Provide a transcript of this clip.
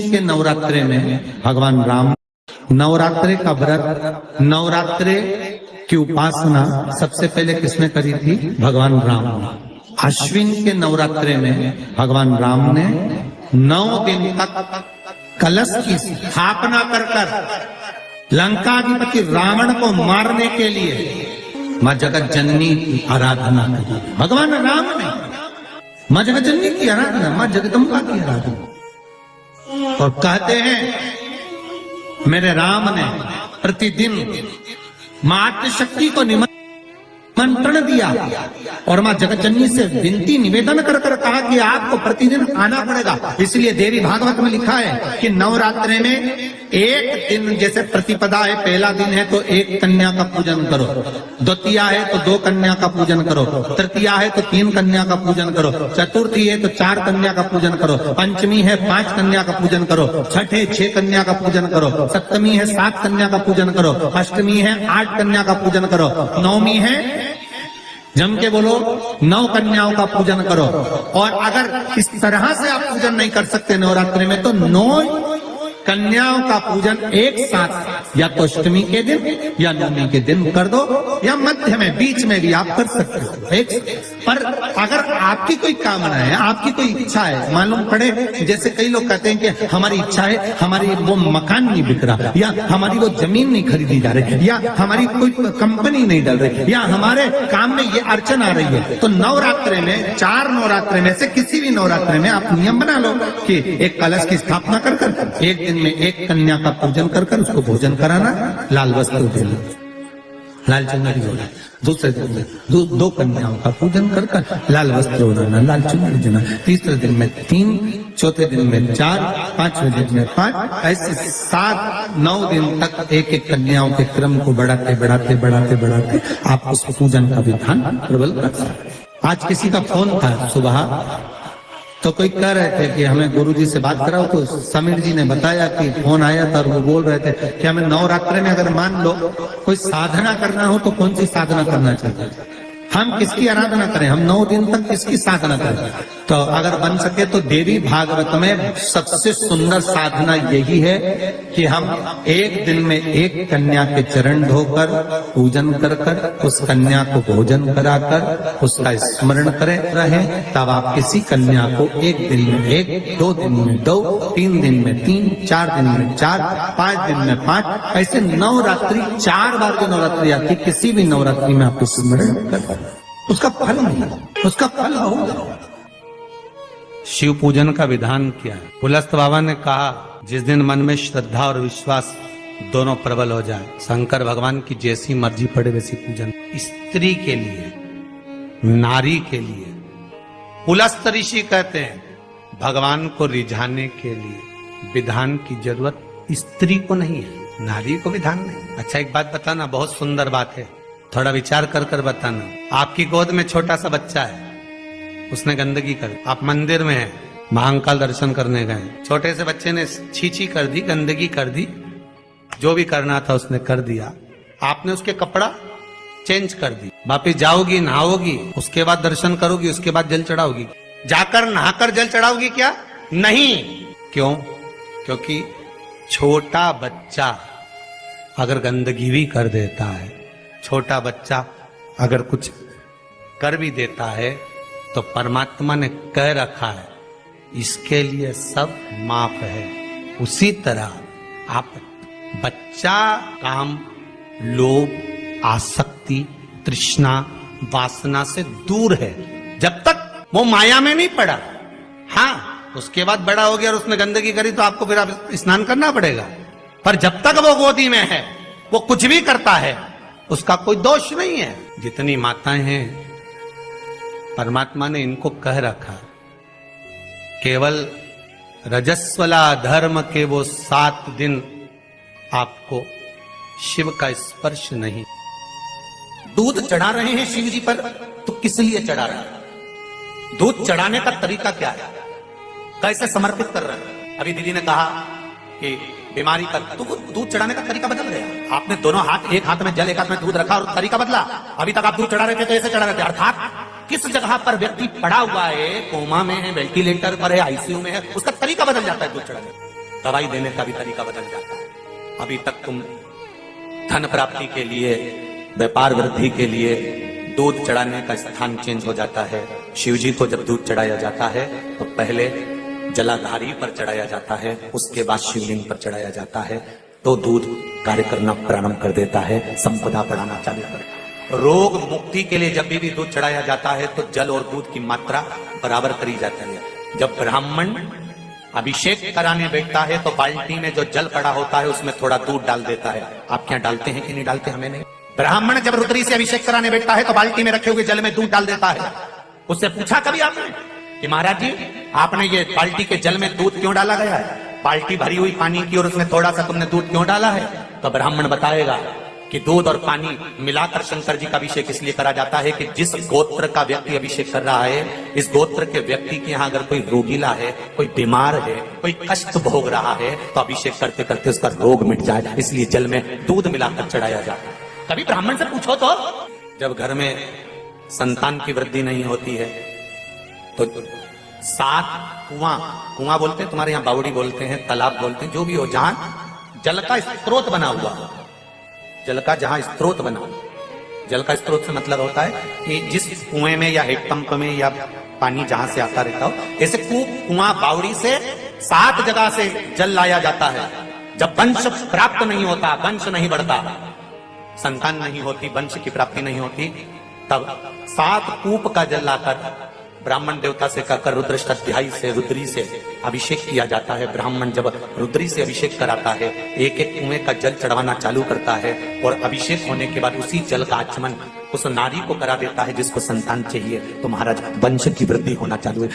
के नवरात्रे में भगवान राम, नवरात्रे का व्रत, नवरात्रे की उपासना सबसे पहले किसने करी थी? भगवान राम। अश्विन के नवरात्रे में भगवान राम ने 9 दिन तक कलश की स्थापना कर लंकाधिपति रावण को मारने के लिए मां जगत जननी की आराधना की। भगवान राम ने मां जगत जननी की आराधना, मां जगदम्बा की आराधना। और कहते हैं मेरे राम ने प्रतिदिन मां आद्यशक्ति को निमंत्रण दिया और मां जगत जननी से विनती निवेदन कर कहा कि आपको प्रतिदिन आना पड़ेगा। इसलिए देवी भागवत में लिखा है कि नवरात्रे में एक दिन, जैसे प्रतिपदा है, पहला दिन है तो 1 कन्या का पूजन करो, द्वितीया है तो 2 कन्या का पूजन करो, तृतीया है तो 3 कन्या का पूजन करो, चतुर्थी है तो 4 कन्या का पूजन करो, पंचमी है 5 कन्या का पूजन करो, छठ है 6 कन्या का पूजन करो, सप्तमी है 7 कन्या का पूजन करो, अष्टमी है 8 कन्या का पूजन करो, नवमी है, जम के बोलो, 9 कन्याओं का पूजन करो। और अगर इस तरह से आप पूजन नहीं कर सकते नवरात्रि में तो 9 कन्याओं का पूजन एक साथ या तो अष्टमी के दिन या नवमी के दिन कर दो, या मध्य में बीच में भी आप कर सकते हो। पर अगर आपकी कोई कामना है, आपकी कोई इच्छा है, मालूम पड़े, जैसे कई लोग कहते हैं कि हमारी इच्छा है, हमारी वो मकान नहीं बिक रहा, या हमारी वो जमीन नहीं खरीदी जा रही, या हमारी कोई कंपनी नहीं डल रही, या हमारे काम में ये अड़चन आ रही है, तो नवरात्रे में 4 नवरात्रे में से किसी भी नवरात्रे में आप नियम बना लो कि एक कलश की स्थापना कर एक दिन में 1 कन्या का पूजन कर उसको भोजन कराना, लाल वस्त्र देना, लाल चुनरी देना, दूसरे दिन में 2 कन्याओं का पूजन कर लाल वस्त्र ओढ़ाना, लाल चुनरी देना, तीसरे दिन में 3, चौथे दिन में 4, 5वें दिन में 5, ऐसे 7-9 दिन तक एक कन्याओं के क्रम को बढ़ाते आप उस पूजन का विधान प्रबल कर सकते। आज किसी का फोन था सुबह, तो कोई कह रहे थे कि हमें गुरुजी से बात कराओ, तो समीर जी ने बताया कि फोन आया था और वो बोल रहे थे कि हमें नवरात्रि में अगर मान लो कोई साधना करना हो तो कौन सी साधना करना चाहिए, हम किसकी आराधना करें, हम 9 दिन तक किसकी साधना करें। तो अगर बन सके तो देवी भागवत में सबसे सुंदर साधना यही है कि हम एक दिन में 1 कन्या के चरण धोकर पूजन कर उस कन्या को भोजन कराकर उसका स्मरण करें रहे, तब आप किसी कन्या को 1 दिन में 1, 2 दिन में 2, 3 दिन में 3, 4 दिन में 4, 5 दिन में 5, ऐसे नवरात्रि 4 बार जो नवरात्रि आती, किसी भी नवरात्रि में आप स्मरण करें, उसका फल नहीं, उसका फल होगा। शिव पूजन का विधान क्या है? पुलस्त बाबा ने कहा जिस दिन मन में श्रद्धा और विश्वास दोनों प्रबल हो जाए, शंकर भगवान की जैसी मर्जी पड़े वैसी पूजन। स्त्री के लिए, नारी के लिए पुलस्त ऋषि कहते हैं भगवान को रिझाने के लिए विधान की जरूरत स्त्री को नहीं है, नारी को विधान नहीं। अच्छा एक बात बताना, बहुत सुंदर बात है, थोड़ा विचार कर बताना। आपकी गोद में छोटा सा बच्चा है, उसने गंदगी कर, आप मंदिर में हैं, महाकाल दर्शन करने गए, छोटे से बच्चे ने छीछी कर दी, गंदगी कर दी, जो भी करना था उसने कर दिया, आपने उसके कपड़ा चेंज कर दी, वापिस जाओगी, नहाओगी, उसके बाद दर्शन करोगी, उसके बाद जल चढ़ाओगी, जाकर नहाकर जल चढ़ाओगी क्या? नहीं। क्यों? क्योंकि छोटा बच्चा अगर गंदगी भी कर देता है, छोटा बच्चा अगर कुछ कर भी देता है तो परमात्मा ने कह रखा है इसके लिए सब माफ है। उसी तरह आप बच्चा काम, लोभ, आसक्ति, तृष्णा, वासना से दूर है, जब तक वो माया में नहीं पड़ा। हाँ, उसके बाद बड़ा हो गया और उसने गंदगी करी तो आपको फिर आप स्नान करना पड़ेगा, पर जब तक वो गोदी में है, वो कुछ भी करता है, उसका कोई दोष नहीं है। जितनी माताएं हैं परमात्मा ने इनको कह रखा, केवल रजस्वला धर्म के वो 7 दिन आपको शिव का स्पर्श नहीं। दूध चढ़ा रहे हैं शिव जी पर, तो किस लिए चढ़ा रहे हैं? दूध चढ़ाने का तरीका क्या है, कैसे समर्पित कर रहे हैं? अभी दीदी ने कहा कि बीमारी का, तो दूध चढ़ाने का तरीका बदल गया। आपने दोनों हाथ, एक हाथ में जल, एक हाथ में दूध रखा और तरीका बदला। अभी तक आप दूध चढ़ा रहे थे तो ऐसे चढ़ा रहे थे, अर्थात किस जगह पर व्यक्ति पड़ा हुआ है, कोमा में है, वेंटिलेटर पर है, आईसीयू में है, उसका तरीका बदल जाता है दूध चढ़ाने। दवाई देने का भी तरीका बदल जाता है। अभी तक तुम धन प्राप्ति के लिए, व्यापार वृद्धि के लिए दूध चढ़ाने का स्थान चेंज हो जाता है। शिव जी को जब दूध चढ़ाया जाता है तो पहले जलाधारी पर चढ़ाया जाता है, उसके बाद शिवलिंग पर चढ़ाया जाता है, तो दूध कार्य करना प्रारंभ कर देता है, संपदा बढ़ाना चालू करता है। रोग मुक्ति के लिए जब भी दूध चढ़ाया जाता है तो जल और दूध की मात्रा बराबर करी जाती है। जब ब्राह्मण अभिषेक कराने बैठता है तो बाल्टी में जो जल पड़ा होता है उसमें थोड़ा दूध डाल देता है। आप क्या डालते हैं कि नहीं डालते? हमें नहीं। ब्राह्मण जब रुद्री से अभिषेक कराने बैठता है तो बाल्टी में रखे हुए जल में दूध डाल देता है। उससे पूछा कभी आपने कि महाराज जी आपने ये बाल्टी के जल में दूध क्यों डाला गया है? बाल्टी भरी हुई पानी की और उसमें थोड़ा सा तुमने दूध क्यों डाला है? तो ब्राह्मण बताएगा कि दूध और पानी मिलाकर शंकर जी का अभिषेक इसलिए करा जाता है कि जिस गोत्र का व्यक्ति अभिषेक कर रहा है, इस गोत्र के व्यक्ति के यहाँ अगर कोई रोगीला है, कोई बीमार है, कोई कष्ट भोग रहा है, तो अभिषेक करते करते उसका रोग मिट जाए, इसलिए जल में दूध मिलाकर चढ़ाया जाता है। कभी ब्राह्मण से पूछो तो जब घर में संतान की वृद्धि नहीं होती है तो 7 कुआं बोलते हैं, तुम्हारे यहाँ बावड़ी बोलते हैं, तालाब बोलते हैं, जो भी हो, जहां जल का स्रोत बना हुआ, जल का जहां स्रोत बना, जल का स्रोत से मतलब होता है कि जिस कुएं में या हैंडपंप में या पानी जहां से आता रहता हो, ऐसे कुआं बावड़ी से 7 जगह से जल लाया जाता है। जब वंश प्राप्त नहीं होता, वंश नहीं बढ़ता, संतान नहीं होती, वंश की प्राप्ति नहीं होती, तब 7 कूप का जल लाकर ब्राह्मण देवता से कहकर रुद्राष्टाध्यायी से, रुद्री से अभिषेक किया जाता है। ब्राह्मण जब रुद्री से अभिषेक कराता है, एक एक कुएं का जल चढ़वाना चालू करता है और अभिषेक होने के बाद उसी जल का आचमन उस नारी को करा देता है जिसको संतान चाहिए, तो महाराज वंश की वृद्धि होना चालू है।